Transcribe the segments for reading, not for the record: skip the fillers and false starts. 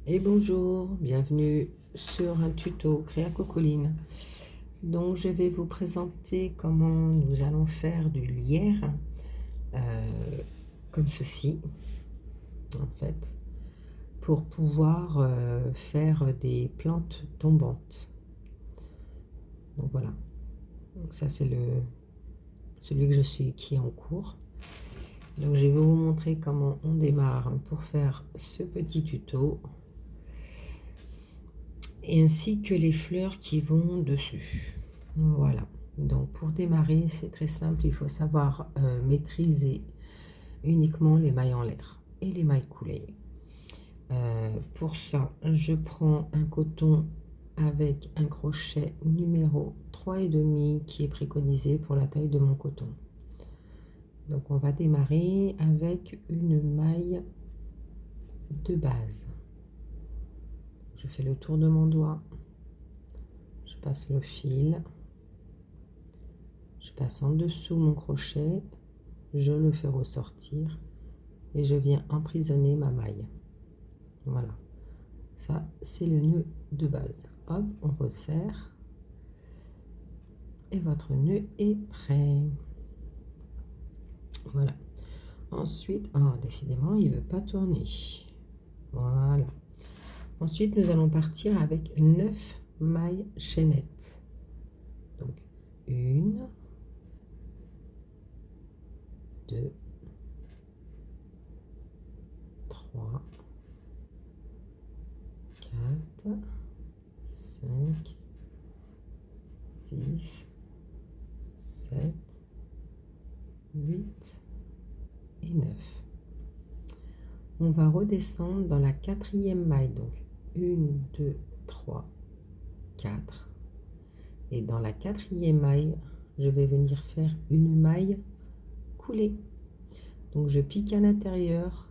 Et bonjour, bienvenue sur un tuto Créa Cocoline. Donc je vais vous présenter comment nous allons faire du lierre comme ceci en fait pour pouvoir faire des plantes tombantes. Donc voilà, donc ça c'est celui que je suis qui est en cours. Donc je vais vous montrer comment on démarre pour faire ce petit tuto, et ainsi que les fleurs qui vont dessus. Voilà, donc pour démarrer c'est très simple, il faut savoir maîtriser uniquement les mailles en l'air et les mailles coulées. Pour ça je prends un coton avec un crochet numéro 3,5 qui est préconisé pour la taille de mon coton. Donc on va démarrer avec une maille de base. Je fais le tour de mon doigt, je passe le fil, je passe en dessous mon crochet, je le fais ressortir et je viens emprisonner ma maille. Voilà, ça c'est le nœud de base. Hop, on resserre et votre nœud est prêt. Voilà. Ensuite, décidément il ne veut pas tourner. Voilà. Ensuite, nous allons partir avec 9 mailles chaînettes. Donc, 1, 2, 3, 4, 5, 6, 7, 8 et 9. On va redescendre dans la 4e maille, donc 1, 2, 3, 4. Et dans la 4e maille, je vais venir faire une maille coulée. Donc je pique à l'intérieur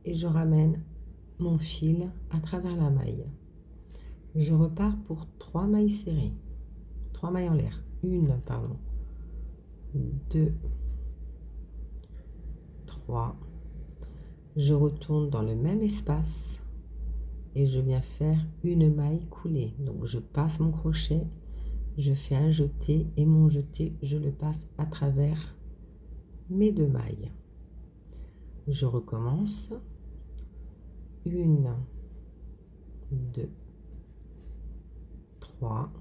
et je ramène mon fil à travers la maille. Je repars pour 3 mailles serrées, 3 mailles en l'air. 2, 3. Je retourne dans le même espace et je viens faire une maille coulée. Donc je passe mon crochet, je fais un jeté et mon jeté, je le passe à travers mes 2 mailles. Je recommence. 1, 2, 3.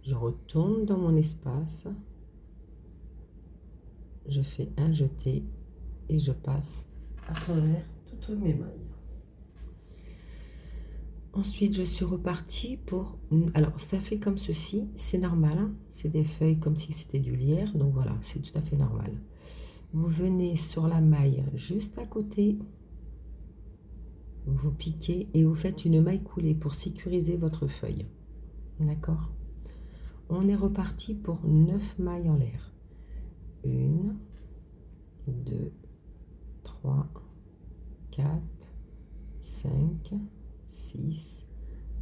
Je retourne dans mon espace, je fais un jeté et je passe à travers toutes mes mailles. Ensuite, je suis repartie pour... Alors, ça fait comme ceci, c'est normal, hein, c'est des feuilles comme si c'était du lierre, donc voilà, c'est tout à fait normal. Vous venez sur la maille juste à côté, vous piquez et vous faites une maille coulée pour sécuriser votre feuille. D'accord ? On est reparti pour 9 mailles en l'air. 1, 2, 3, 4, 5, 6,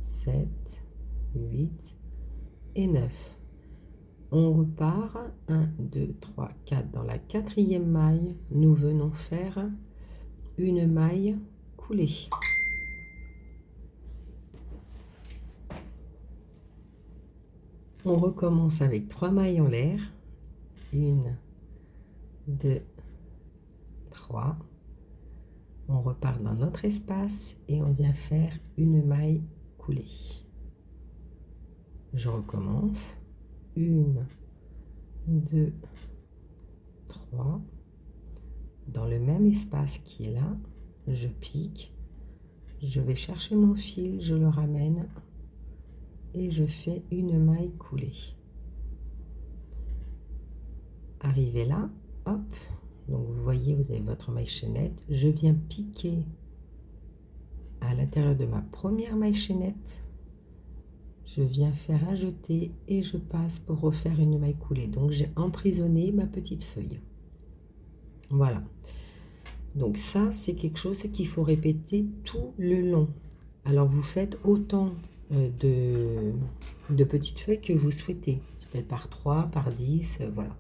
7, 8 et 9. On repart. 1, 2, 3, 4. Dans la 4e maille, nous venons faire une maille coulée. On recommence avec 3 mailles en l'air. 1, 2, 3. On repart dans notre espace et on vient faire une maille coulée. Je recommence. 1, 2, 3. Dans le même espace qui est là, je pique. Je vais chercher mon fil, je le ramène et je fais une maille coulée. Arrivé là, hop, donc vous voyez, vous avez votre maille chaînette. Je viens piquer à l'intérieur de ma première maille chaînette. Je viens faire un jeté et je passe pour refaire une maille coulée. Donc j'ai emprisonné ma petite feuille. Voilà. Donc ça, c'est quelque chose qu'il faut répéter tout le long. Alors vous faites autant de petites feuilles que vous souhaitez. Ça peut être par 3, par 10, voilà.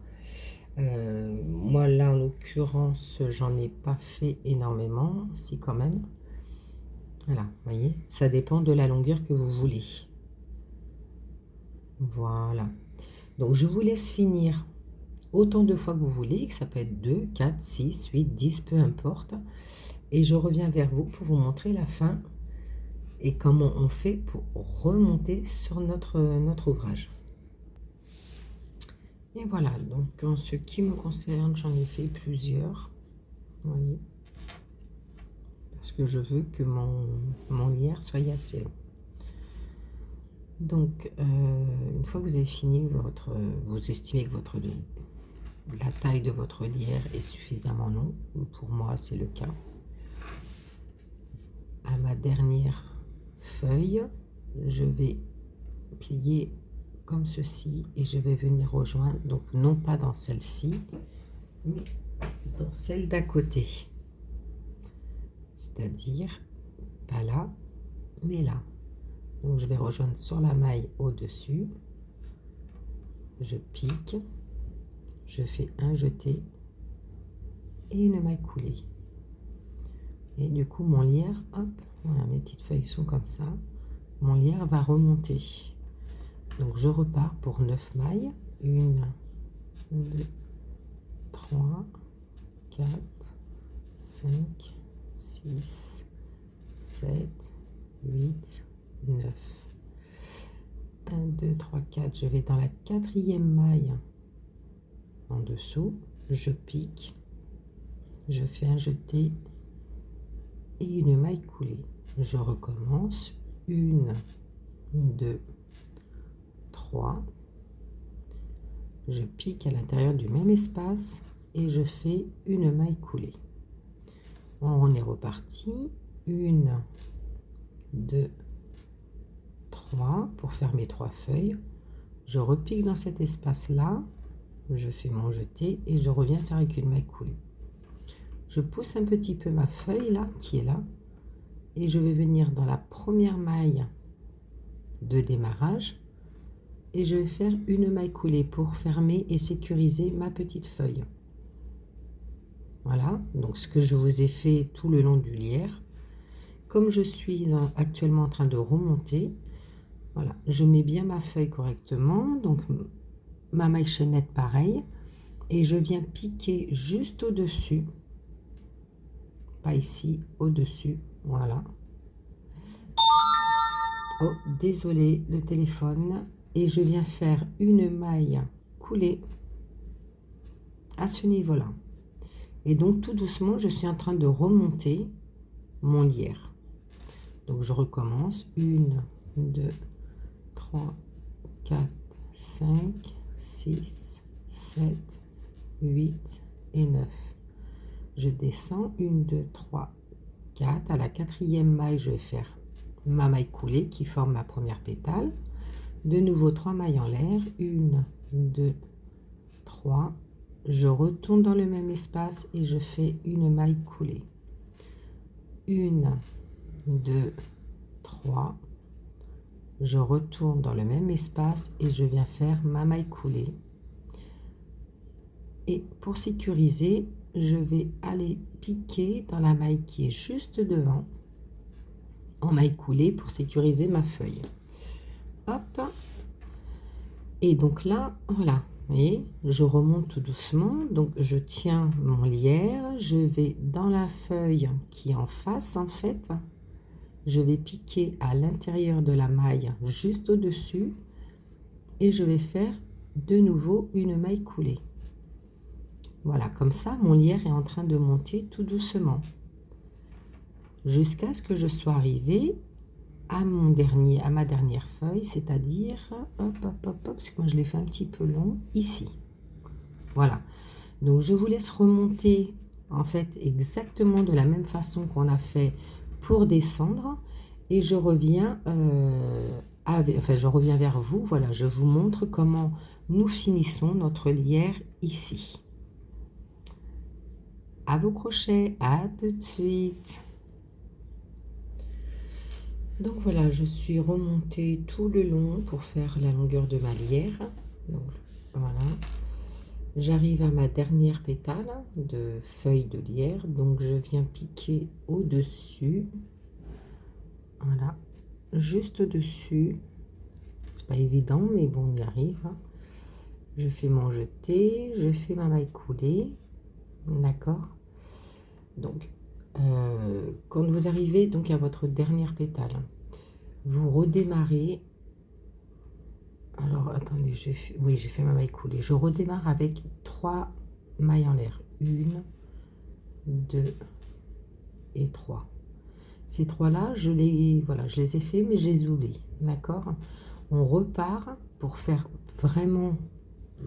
Moi là en l'occurrence j'en ai pas fait énormément, si quand même. Voilà, vous voyez, ça dépend de la longueur que vous voulez. Voilà. Donc, je vous laisse finir autant de fois que vous voulez, que ça peut être 2, 4, 6, 8, 10, peu importe. Et je reviens vers vous pour vous montrer la fin et comment on fait pour remonter sur notre ouvrage. Et voilà, donc en ce qui me concerne, j'en ai fait plusieurs, vous voyez, parce que je veux que mon lierre soit assez long. Donc, une fois que vous avez fini vous estimez que la taille de votre lierre est suffisamment long, pour moi c'est le cas. À ma dernière feuille, je vais plier comme ceci et je vais venir rejoindre, donc non pas dans celle-ci, mais dans celle d'à côté. C'est-à-dire, pas là, mais là. Donc je vais rejoindre sur la maille au-dessus, je pique, je fais un jeté et une maille coulée. Et du coup mon lierre, hop, voilà, mes petites feuilles sont comme ça, mon lierre va remonter. Donc je repars pour 9 mailles, 1, 2, 3, 4, 5, 6, 7, 8, 9. 1, 2, 3, 4, je vais dans la 4e maille en dessous, je pique, je fais un jeté et une maille coulée. Je recommence, 1, 2, 3, je pique à l'intérieur du même espace et je fais une maille coulée. On est reparti, 1, 2, 3 pour faire mes 3 feuilles. Je repique dans cet espace là, je fais mon jeté et je reviens faire avec une maille coulée. Je pousse un petit peu ma feuille là qui est là et je vais venir dans la première maille de démarrage et je vais faire une maille coulée pour fermer et sécuriser ma petite feuille. Voilà, donc ce que je vous ai fait tout le long du lierre. Comme je suis actuellement en train de remonter, voilà, je mets bien ma feuille correctement, donc ma maille chaînette pareil, et je viens piquer juste au-dessus, pas ici, au-dessus, voilà. Oh, désolé, le téléphone, et je viens faire une maille coulée à ce niveau-là. Et donc tout doucement, je suis en train de remonter mon lierre. Donc je recommence, 1, 2, 3, 4, 5, 6, 7, 8 et 9. Je descends, 1, 2, 3, 4. À la 4e maille, je vais faire ma maille coulée qui forme ma première pétale. De nouveau 3 mailles en l'air, 1, 2, 3. Je retourne dans le même espace et je fais une maille coulée. 1, 2, 3. Je retourne dans le même espace et je viens faire ma maille coulée. Et pour sécuriser, je vais aller piquer dans la maille qui est juste devant en maille coulée pour sécuriser ma feuille. Hop. Et donc là, voilà, vous voyez, je remonte tout doucement. Donc je tiens mon lierre, je vais dans la feuille qui est en face en fait. Je vais piquer à l'intérieur de la maille juste au-dessus et je vais faire de nouveau une maille coulée. Voilà, comme ça, mon lierre est en train de monter tout doucement jusqu'à ce que je sois arrivée à ma dernière feuille, c'est-à-dire, hop, hop, hop, hop, parce que moi je l'ai fait un petit peu long, ici. Voilà, donc je vous laisse remonter en fait exactement de la même façon qu'on a fait pour descendre et je reviens je reviens vers vous. Voilà, je vous montre comment nous finissons notre lierre ici. À vos crochets, à tout de suite. Donc voilà, je suis remontée tout le long pour faire la longueur de ma lierre. Donc voilà, j'arrive à ma dernière pétale de feuille de lierre, donc je viens piquer au-dessus. Voilà, juste au-dessus. C'est pas évident, mais bon, on y arrive. Hein. Je fais mon jeté, je fais ma maille coulée. D'accord. Donc, quand vous arrivez donc à votre dernière pétale, vous redémarrez. Alors, attendez, oui, j'ai fait ma maille coulée. Je redémarre avec 3 mailles en l'air. 1, 2 et 3. Ces 3-là, je les ai fait, mais je les oublie. D'accord. On repart pour faire vraiment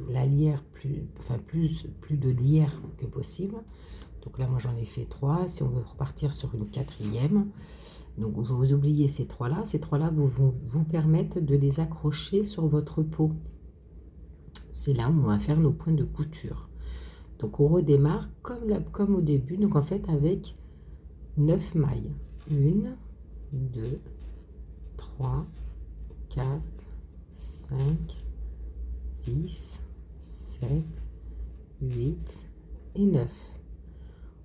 la lierre plus de lierre que possible. Donc là, moi, j'en ai fait 3. Si on veut repartir sur une 4e, donc vous oubliez ces 3-là. Ces 3-là vous permettent de les accrocher sur votre peau. C'est là où on va faire nos points de couture. Donc on redémarre comme au début, donc en fait avec 9 mailles. 1, 2, 3, 4, 5, 6, 7, 8 et 9.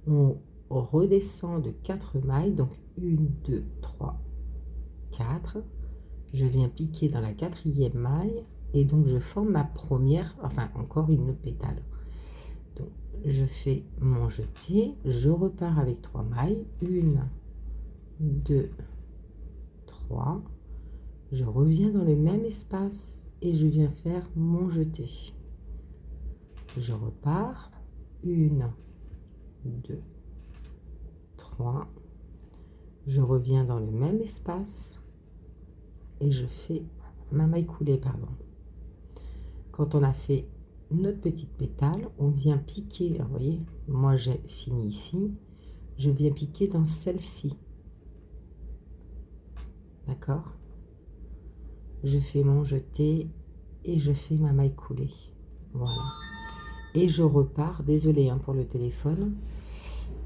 On redescend de 4 mailles, donc 1, 2, 3, 4. Je viens piquer dans la 4e maille et donc je forme ma première, enfin encore une pétale. Donc je fais mon jeté, je repars avec 3 mailles, 1, 2, 3. Je reviens dans le même espace et je viens faire mon jeté. Je repars, 1, 2, 3. Je reviens dans le même espace et je fais ma maille coulée, pardon. Quand on a fait notre petite pétale, on vient piquer, vous voyez, moi j'ai fini ici, je viens piquer dans celle-ci. D'accord? Je fais mon jeté et je fais ma maille coulée. Voilà. Et je repars, désolé hein, pour le téléphone,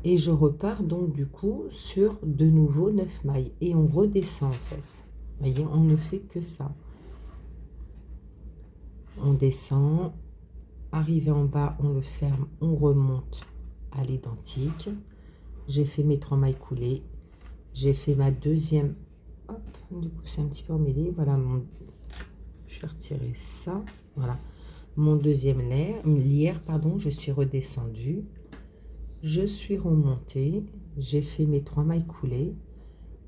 et je repars donc du coup sur de nouveau 9 mailles. Et on redescend en fait. Vous voyez, on ne fait que ça. On descend, arrivé en bas, on le ferme, on remonte à l'identique. J'ai fait mes 3 mailles coulées. J'ai fait ma deuxième. Hop, du coup c'est un petit peu emmêlé. Voilà, je vais retirer ça. Voilà, mon deuxième lierre, pardon, je suis redescendue. Je suis remontée. J'ai fait mes 3 mailles coulées.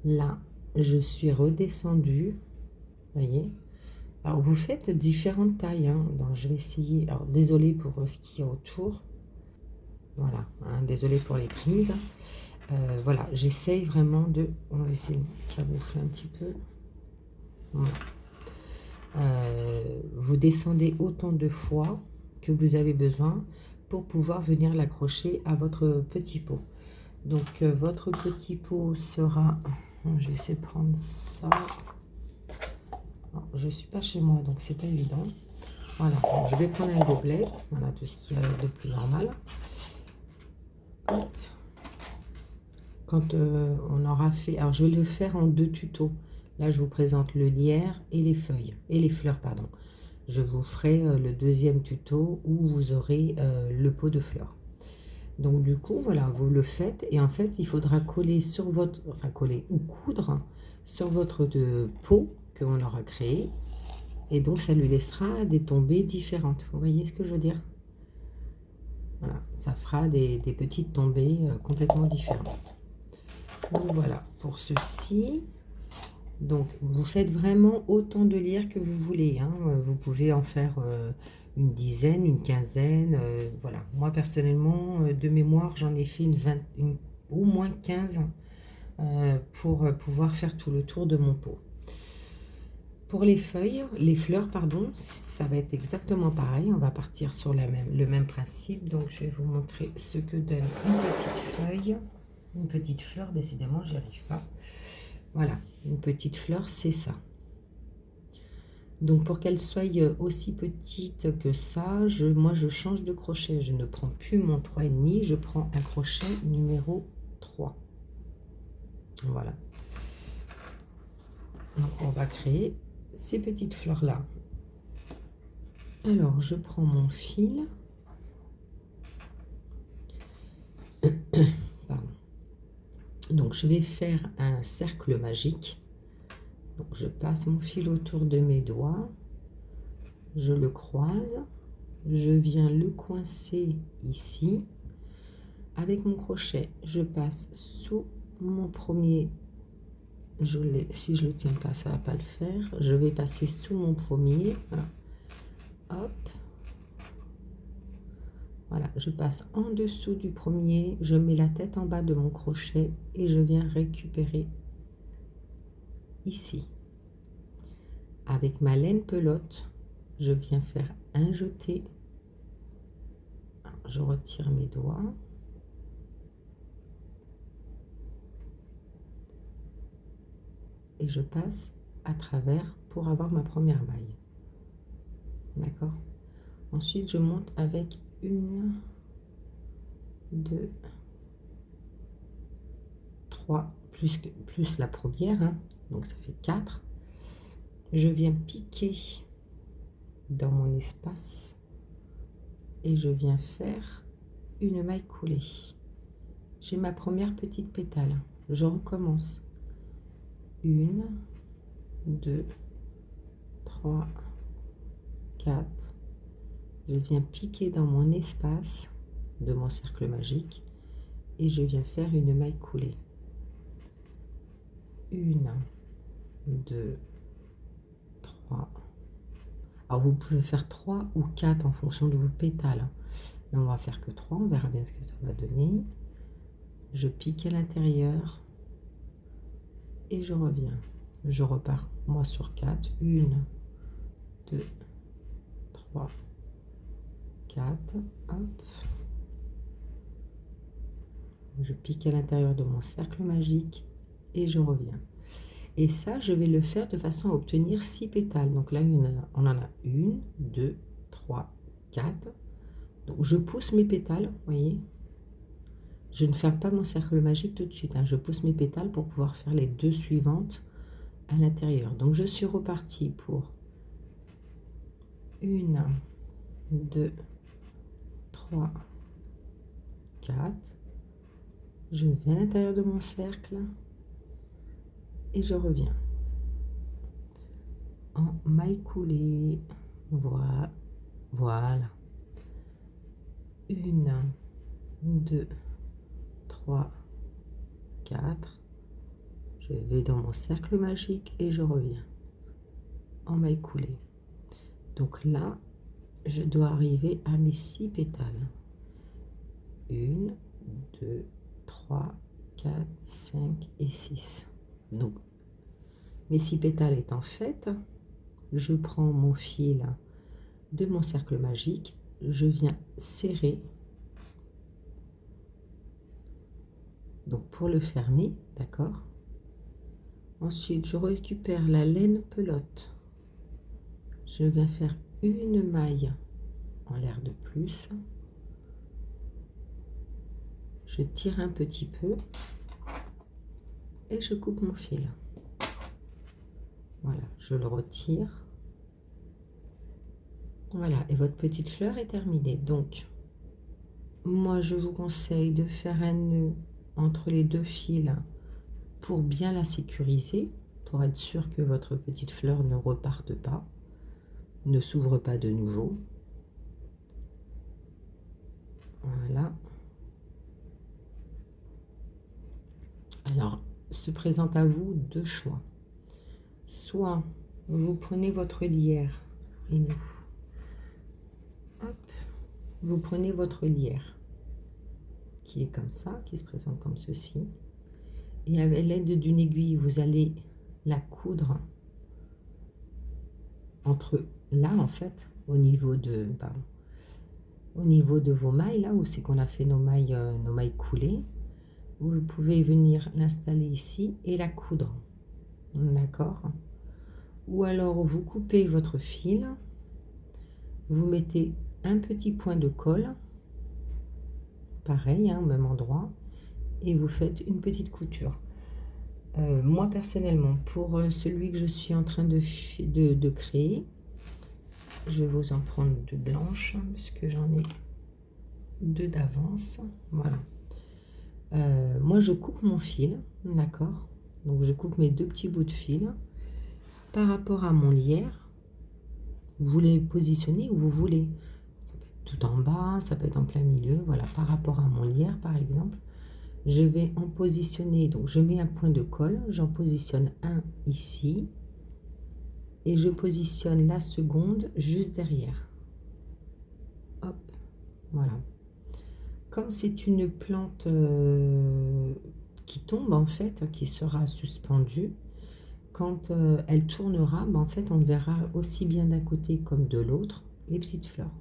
Là, je suis redescendue. Voyez. Alors, vous faites différentes tailles. Hein. Donc, je vais essayer. Alors, désolé pour ce qu'il y a autour. Voilà. Hein, désolé pour les prises. Voilà. J'essaye vraiment de... On va essayer de camoufler un petit peu. Voilà. Vous descendez autant de fois que vous avez besoin pour pouvoir venir l'accrocher à votre petit pot. Donc, votre petit pot sera... Je vais essayer de prendre ça. Alors, je ne suis pas chez moi, donc c'est pas évident. Voilà, donc, je vais prendre un gobelet. Voilà, tout ce qu'il y a de plus normal. Hop. Quand on aura fait... Alors, je vais le faire en 2 tutos. Là, je vous présente le lierre et les feuilles. Et les fleurs, pardon. Je vous ferai le deuxième tuto où vous aurez le pot de fleurs. Donc, du coup, voilà, vous le faites. Et en fait, il faudra coller sur votre... Enfin, coller ou coudre sur votre pot que on aura créé. Et donc, ça lui laissera des tombées différentes. Vous voyez ce que je veux dire? Voilà, ça fera des petites tombées complètement différentes. Donc, voilà, pour ceci... Donc, vous faites vraiment autant de lierre que vous voulez. Hein. Vous pouvez en faire une dizaine, une quinzaine. Voilà. Moi, personnellement, de mémoire, j'en ai fait au moins 15 pour pouvoir faire tout le tour de mon pot. Pour les fleurs, pardon, ça va être exactement pareil. On va partir sur le même principe. Donc, je vais vous montrer ce que donne une petite feuille. Une petite fleur, décidément, j'y arrive pas. Voilà, une petite fleur, c'est ça. Donc, pour qu'elle soit aussi petite que ça, moi, je change de crochet. Je ne prends plus mon 3,5, je prends un crochet numéro 3. Voilà. Donc, on va créer ces petites fleurs-là. Alors, je prends mon fil. Pardon. Donc, je vais faire un cercle magique. Donc, je passe mon fil autour de mes doigts, je le croise, je viens le coincer ici. Avec mon crochet, je passe sous mon premier, si je le tiens pas, ça va pas le faire. Je vais passer sous mon premier, voilà. Hop. Voilà, je passe en dessous du premier, je mets la tête en bas de mon crochet et je viens récupérer ici. Avec ma laine pelote, je viens faire un jeté. Je retire mes doigts. Et je passe à travers pour avoir ma première maille. D'accord? Ensuite, je monte avec une, 2, 3, plus la première, hein, donc ça fait 4. Je viens piquer dans mon espace et je viens faire une maille coulée. J'ai ma première petite pétale. Je recommence. 1, 2, 3, 4. Je viens piquer dans mon espace de mon cercle magique et je viens faire une maille coulée. 1, 2, 3. Alors vous pouvez faire 3 ou 4 en fonction de vos pétales. Là on va faire que 3, on verra bien ce que ça va donner. Je pique à l'intérieur et je reviens. Je repars moi sur 4. 1, 2, 3, 4. Hop. Je pique à l'intérieur de mon cercle magique et je reviens. Et ça, je vais le faire de façon à obtenir 6 pétales. Donc là, on en a 1, 2, 3, 4. Donc je pousse mes pétales, vous voyez. Je ne ferme pas mon cercle magique tout de suite, hein. Je pousse mes pétales pour pouvoir faire les 2 suivantes à l'intérieur. Donc je suis repartie pour 1, 2, 3, 4. Je vais à l'intérieur de mon cercle et je reviens en maille coulée. Voilà. Voilà. 1, 2, 3, 4. Je vais dans mon cercle magique et je reviens en maille coulée. Donc là, je dois arriver à mes 6 pétales. 1, 2, 3, 4, 5 et 6. Donc, mes 6 pétales étant faites, je prends mon fil de mon cercle magique, je viens serrer. Donc, pour le fermer, d'accord? Ensuite, je récupère la laine pelote. Je viens faire une maille en l'air de plus. Je tire un petit peu et je coupe mon fil. Voilà, je le retire. Voilà, et votre petite fleur est terminée. Donc, moi, je vous conseille de faire un nœud entre les 2 fils pour bien la sécuriser, pour être sûr que votre petite fleur ne reparte pas, ne s'ouvre pas de nouveau. Voilà. Alors, se présente à vous 2 choix. Soit vous prenez votre lierre, et nous, hop, vous prenez votre lierre qui est comme ça, qui se présente comme ceci, et avec l'aide d'une aiguille, vous allez la coudre entre là en fait, au niveau de vos mailles, là où c'est qu'on a fait nos mailles coulées. Vous pouvez venir l'installer ici et la coudre, d'accord? Ou alors vous coupez votre fil, vous mettez un petit point de colle, pareil, hein, au même endroit, et vous faites une petite couture. Moi personnellement, pour celui que je suis en train de créer, je vais vous en prendre 2 blanches, puisque j'en ai 2 d'avance. Voilà. Moi je coupe mon fil, d'accord? Donc je coupe mes 2 petits bouts de fil Par rapport à mon lierre, vous les positionnez où vous voulez. Ça peut être tout en bas, ça peut être en plein milieu. Voilà, par rapport à mon lierre, par exemple, je vais en positionner. Donc, je mets un point de colle, j'en positionne un ici. Et je positionne la seconde juste derrière. Hop, voilà. Comme c'est une plante qui tombe, en fait, qui sera suspendue, quand elle tournera, en fait, on verra aussi bien d'un côté comme de l'autre les petites fleurs.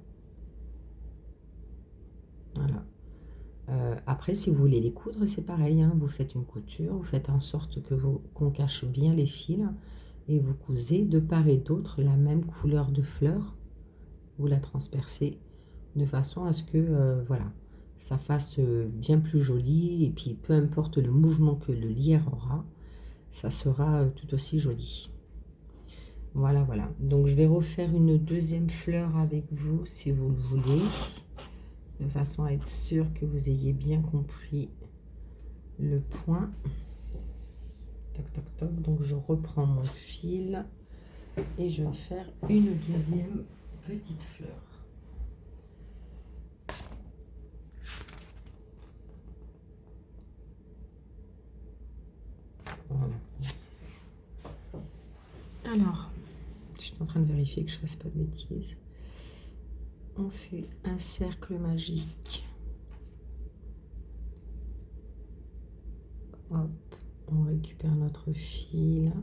Voilà. Après, si vous voulez les coudre, c'est pareil, hein. Vous faites une couture, vous faites en sorte qu'on cache bien les fils et vous cousez de part et d'autre la même couleur de fleurs. Vous la transpercez de façon à ce que voilà, ça fasse bien plus joli. Et puis, peu importe le mouvement que le lierre aura, ça sera tout aussi joli. Voilà, voilà. Donc, je vais refaire une deuxième fleur avec vous, si vous le voulez, de façon à être sûr que vous ayez bien compris le point. Toc, toc, toc. Donc, je reprends mon fil et je vais faire une deuxième petite fleur. Voilà. Alors, je suis en train de vérifier que je ne fasse pas de bêtises. On fait un cercle magique. Hop, on récupère notre fil.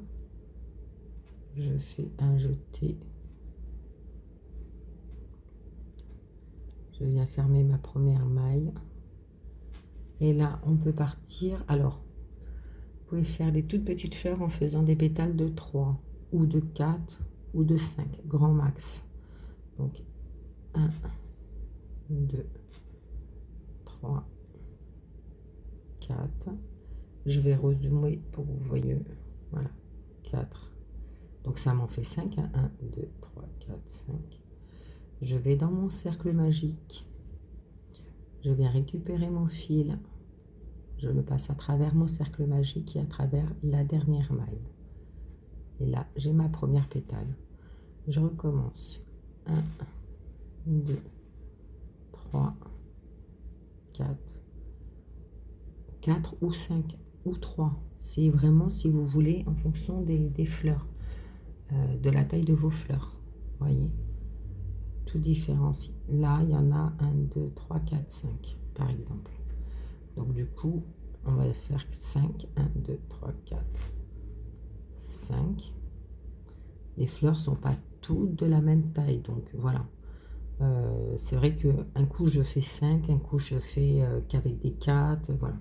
Je fais un jeté. Je viens fermer ma première maille. Et là, on peut partir. Alors, vous pouvez faire des toutes petites fleurs en faisant des pétales de 3 ou de 4 ou de 5, grand max. Donc, 1, 2, 3, 4. Je vais rezoomer pour que vous voyez. Voilà, 4. Donc, ça m'en fait 5. 1, 2, 3, 4, 5. Je vais dans mon cercle magique. Je viens récupérer mon fil. Je le passe à travers mon cercle magique et à travers la dernière maille. Et là, j'ai ma première pétale. Je recommence. 1, 2, 3, 4. 4 ou 5 ou 3. C'est vraiment si vous voulez en fonction des fleurs, de la taille de vos fleurs. Voyez, tout différencie. Là, il y en a 1, 2, 3, 4, 5 par exemple. Donc du coup, on va faire 5. 1, 2, 3, 4, 5. Les fleurs ne sont pas toutes de la même taille. Donc voilà. C'est vrai qu'un coup, je fais 5. Un coup, je fais qu'avec des 4. Voilà.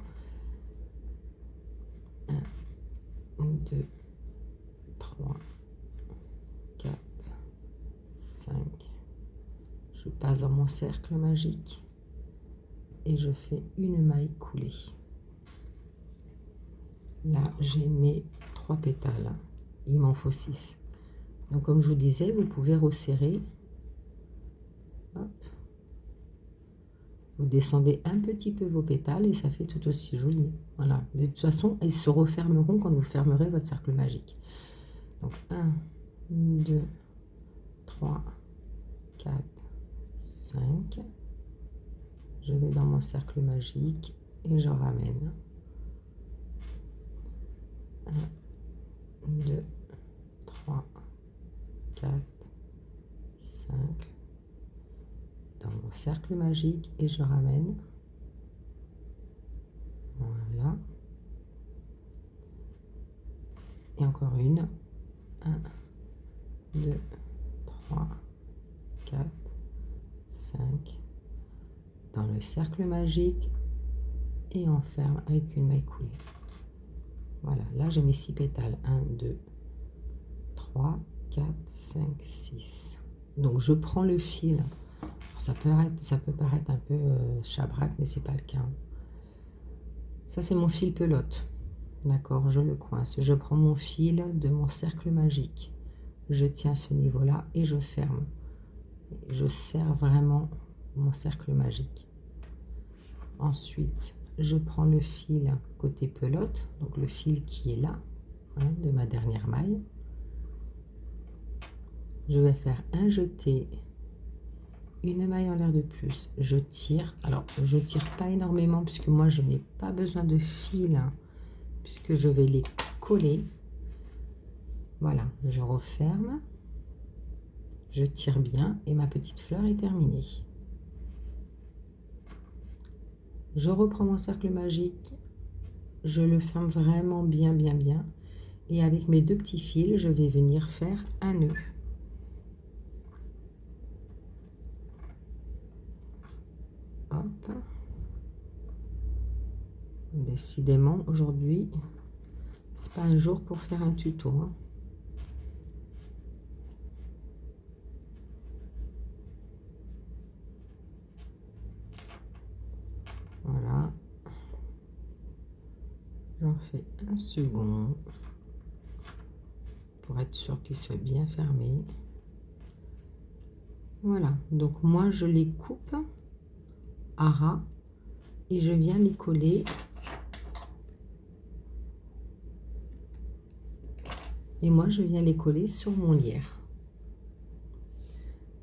1, 2, 3, 4, 5. Je passe dans mon cercle magique. Et je fais une maille coulée. Là, j'ai mes 3 pétales. Il m'en faut 6. Donc, comme je vous disais, vous pouvez resserrer. Hop. Vous descendez un petit peu vos pétales et ça fait tout aussi joli. Voilà. De toute façon, ils se refermeront quand vous fermerez votre cercle magique. Donc, 1, 2, 3, 4, 5. Je vais dans mon cercle magique et je ramène. 1, 2, 3, 4, 5. Dans mon cercle magique et je ramène. Voilà. Et encore une. 1, 2, 3, 4, 5. Dans le cercle magique et on ferme avec une maille coulée. Voilà, là j'ai mes 6 pétales. 1, 2, 3, 4, 5, 6. Donc je prends le fil. Alors, ça peut paraître un peu chabraque, mais c'est pas le cas. Ça c'est mon fil pelote. D'accord, je le coince. Je prends mon fil de mon cercle magique. Je tiens à ce niveau-là et je ferme. Je serre vraiment mon cercle magique. Ensuite, je prends le fil côté pelote, donc le fil qui est là, hein, de ma dernière maille. Je vais faire un jeté, une maille en l'air de plus, je tire. Alors, je tire pas énormément puisque moi, je n'ai pas besoin de fil, hein, puisque je vais les coller. Voilà, je referme, je tire bien et ma petite fleur est terminée. Je reprends mon cercle magique, je le ferme vraiment bien, bien, bien. Et avec mes 2 petits fils, je vais venir faire un nœud. Hop. Décidément, aujourd'hui, c'est pas un jour pour faire un tuto, hein. Voilà. J'en fais un second pour être sûr qu'il soit bien fermé. Voilà. Donc moi, je les coupe à ras et je viens les coller. Et moi, je viens les coller sur mon lierre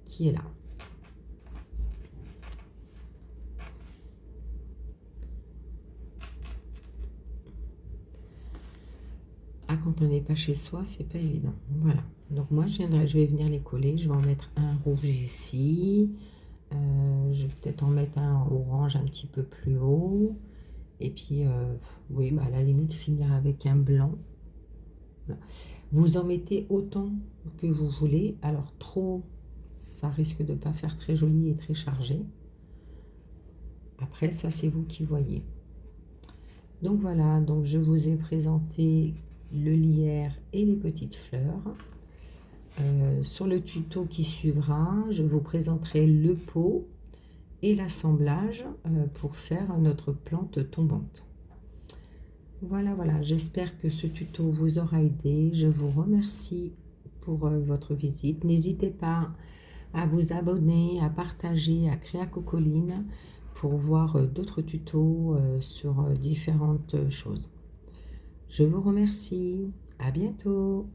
qui est là. Ah, quand on n'est pas chez soi, c'est pas évident. Voilà. Donc moi, je vais venir les coller. Je vais en mettre un rouge ici. Je vais peut-être en mettre un orange un petit peu plus haut. Et puis, oui, bah, à la limite, finir avec un blanc. Voilà. Vous en mettez autant que vous voulez. Alors, trop, ça risque de ne pas faire très joli et très chargé. Après, ça, c'est vous qui voyez. Donc voilà, donc je vous ai présenté le lierre et les petites fleurs. Sur le tuto qui suivra, je vous présenterai le pot et l'assemblage pour faire notre plante tombante. Voilà, voilà, j'espère que ce tuto vous aura aidé. Je vous remercie pour votre visite. N'hésitez pas à vous abonner, à partager, à créer à Cocoline pour voir d'autres tutos sur différentes choses. Je vous remercie. À bientôt.